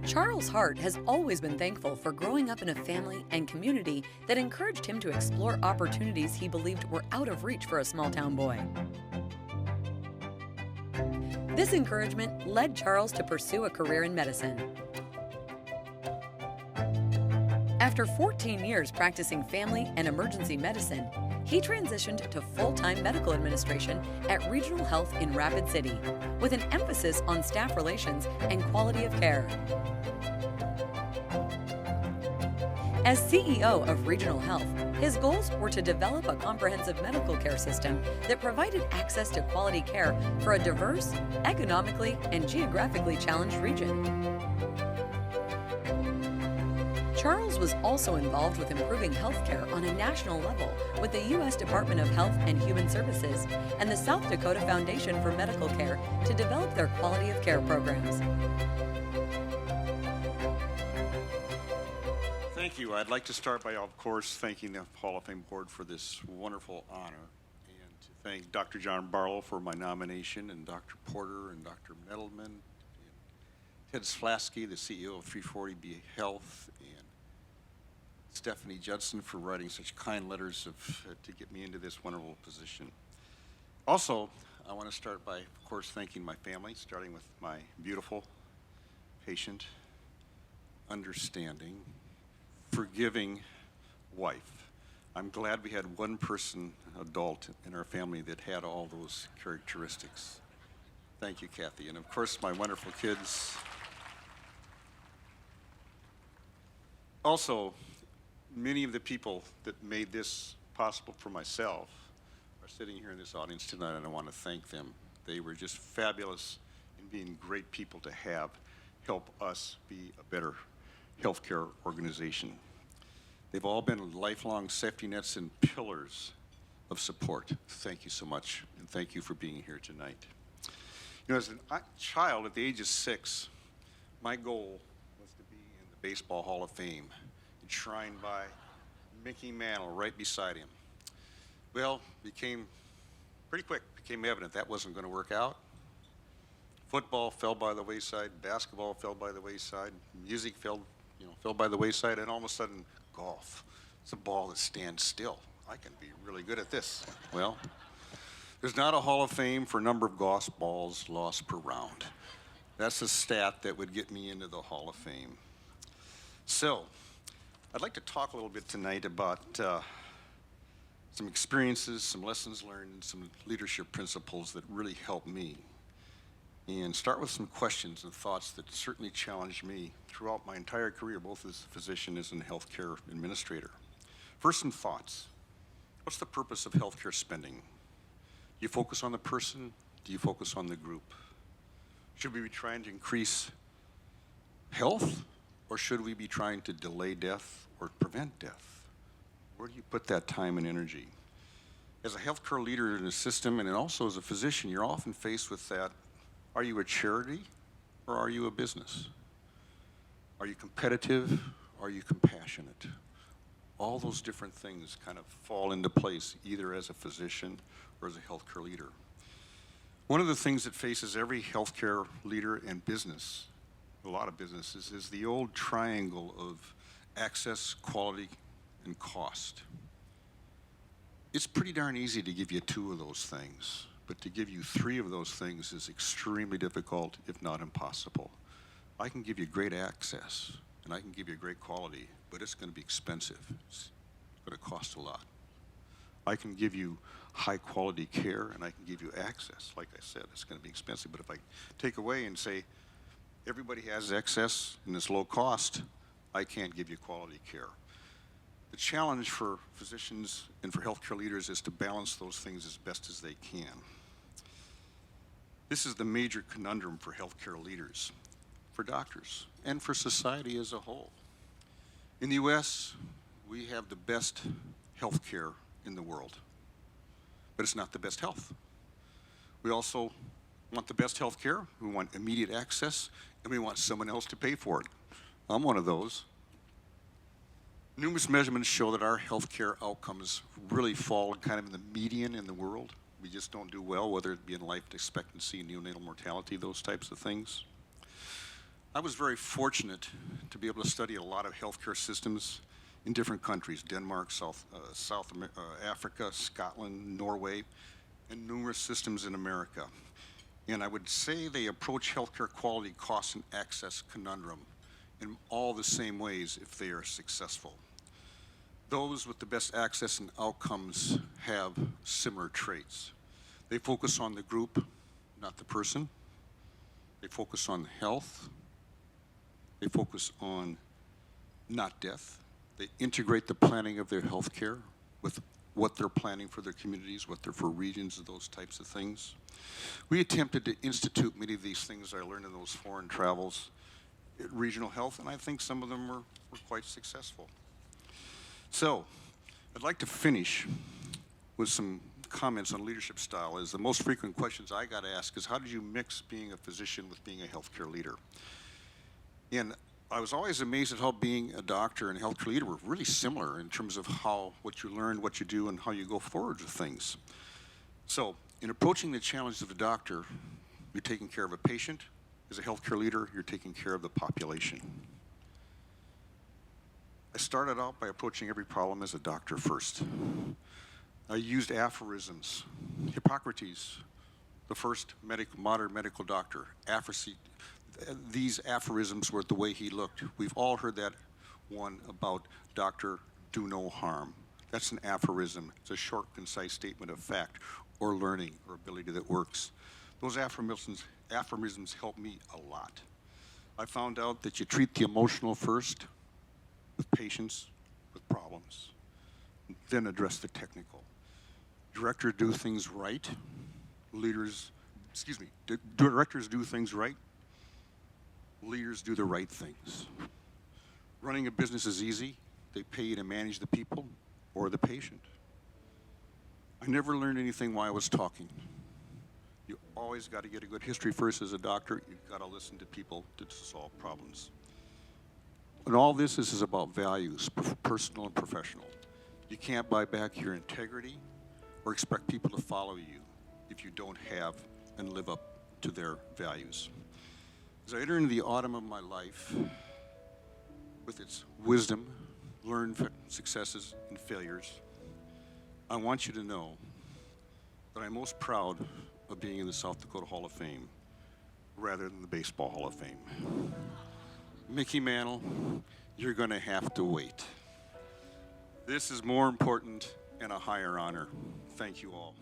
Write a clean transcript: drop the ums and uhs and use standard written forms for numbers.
Charles Hart has always been thankful for growing up in a family and community that encouraged him to explore opportunities he believed were out of reach for a small-town boy. This encouragement led Charles to pursue a career in medicine. After 14 years practicing family and emergency medicine, he transitioned to full-time medical administration at Regional Health in Rapid City, with an emphasis on staff relations and quality of care. As CEO of Regional Health, his goals were to develop a comprehensive medical care system that provided access to quality care for a diverse, economically, and geographically challenged region. Charles was also involved with improving healthcare on a national level with the U.S. Department of Health and Human Services and the South Dakota Foundation for Medical Care to develop their quality of care programs. Thank you. I'd like to start by, of course, thanking the Hall of Fame Board for this wonderful honor, and to thank Dr. John Barlow for my nomination, and Dr. Porter and Dr. Nettleman, and Ted Slasky, the CEO of 340B Health, and Stephanie Judson for writing such kind letters to get me into this wonderful position. Also, I want to start by, of course, thanking my family, starting with my beautiful, patient, understanding, forgiving wife. I'm glad we had one person, adult, in our family that had all those characteristics. Thank you, Kathy. And of course, my wonderful kids. Also, many of the people that made this possible for myself are sitting here in this audience tonight, and I want to thank them. They were just fabulous in being great people to have help us be a better healthcare organization. They've all been lifelong safety nets and pillars of support. Thank you so much, and thank you for being here tonight. You know, as a child at the age of 6, my goal was to be in the Baseball Hall of Fame, enshrined by Mickey Mantle right beside him. Well, pretty quick became evident that wasn't going to work out. Football fell by the wayside, basketball fell by the wayside, music fell by the wayside, and all of a sudden, golf. It's a ball that stands still. I can be really good at this. Well, there's not a Hall of Fame for number of golf balls lost per round. That's a stat that would get me into the Hall of Fame. So, I'd like to talk a little bit tonight about some experiences, some lessons learned, and some leadership principles that really helped me. And start with some questions and thoughts that certainly challenged me throughout my entire career, both as a physician and as a healthcare administrator. First, some thoughts. What's the purpose of healthcare spending? Do you focus on the person? Do you focus on the group? Should we be trying to increase health, or should we be trying to delay death or prevent death? Where do you put that time and energy? As a healthcare leader in a system, and also as a physician, you're often faced with that. Are you a charity, or are you a business? Are you competitive, or are you compassionate? All those different things kind of fall into place, either as a physician or as a healthcare leader. One of the things that faces every healthcare leader and business, a lot of businesses, is the old triangle of access, quality, and cost. It's pretty darn easy to give you 2 of those things, but to give you 3 of those things is extremely difficult, if not impossible. I can give you great access, and I can give you great quality, but it's going to be expensive. It's going to cost a lot. I can give you high quality care, and I can give you access. Like I said, it's going to be expensive, but if I take away and say, everybody has access and it's low cost, I can't give you quality care. The challenge for physicians and for healthcare leaders is to balance those things as best as they can. This is the major conundrum for healthcare leaders, for doctors, and for society as a whole. In the U.S., we have the best healthcare in the world, but it's not the best health. We also want the best healthcare, we want immediate access, and we want someone else to pay for it. I'm one of those. Numerous measurements show that our healthcare outcomes really fall kind of in the median in the world. We just don't do well, whether it be in life expectancy, neonatal mortality, those types of things. I was very fortunate to be able to study a lot of healthcare systems in different countries, Denmark, Africa, Scotland, Norway, and numerous systems in America. And I would say they approach healthcare quality, cost, and access conundrum in all the same ways if they are successful. Those with the best access and outcomes have similar traits. They focus on the group, not the person. They focus on health. They focus on not death. They integrate the planning of their health care with what they're planning for their communities, what they're for regions, and those types of things. We attempted to institute many of these things I learned in those foreign travels at regional health, and I think some of them were quite successful. So, I'd like to finish with some comments on leadership style. Is the most frequent questions I got asked is, how did you mix being a physician with being a healthcare leader? And I was always amazed at how being a doctor and a healthcare leader were really similar in terms of what you learn, what you do, and how you go forward with things. So, in approaching the challenges of a doctor, you're taking care of a patient. As a healthcare leader, you're taking care of the population. I started out by approaching every problem as a doctor first. I used aphorisms. Hippocrates, the first modern medical doctor, these aphorisms were the way he looked. We've all heard that one about doctor, do no harm. That's an aphorism. It's a short, concise statement of fact or learning or ability that works. Those aphorisms helped me a lot. I found out that you treat the emotional first with patients, with problems, then address the technical. Directors do things right. Directors do things right. Leaders do the right things. Running a business is easy. They pay you to manage the people or the patient. I never learned anything while I was talking. You always got to get a good history first as a doctor. You've got to listen to people to solve problems. And all this is about values, personal and professional. You can't buy back your integrity or expect people to follow you if you don't have and live up to their values. As I enter into the autumn of my life, with its wisdom, learned successes and failures, I want you to know that I'm most proud of being in the South Dakota Hall of Fame rather than the Baseball Hall of Fame. Mickey Mantle, you're going to have to wait. This is more important and a higher honor. Thank you all.